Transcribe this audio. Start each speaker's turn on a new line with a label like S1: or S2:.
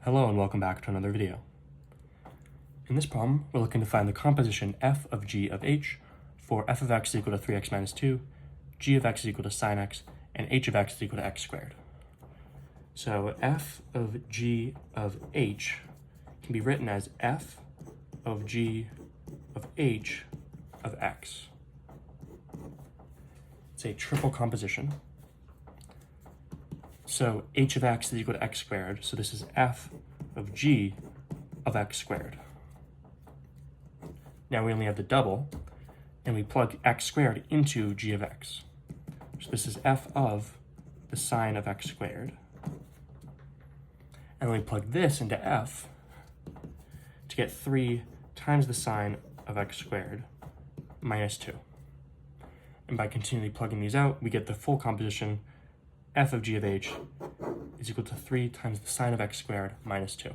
S1: Hello and welcome back to another video. In this problem, we're looking to find the composition f of g of h for f of x is equal to 3x minus 2, g of x is equal to sine x, and h of x is equal to x squared. So f of g of h can be written as f of g of h of x. It's a triple composition. So h of x is equal to x squared, so this is f of g of x squared. Now we only have the double, and we plug x squared into g of x. So this is f of the sine of x squared. And we plug this into f to get 3 times the sine of x squared minus 2. And by continually plugging these out, we get the full composition f of g of h is equal to 3 times the sine of x squared minus 2.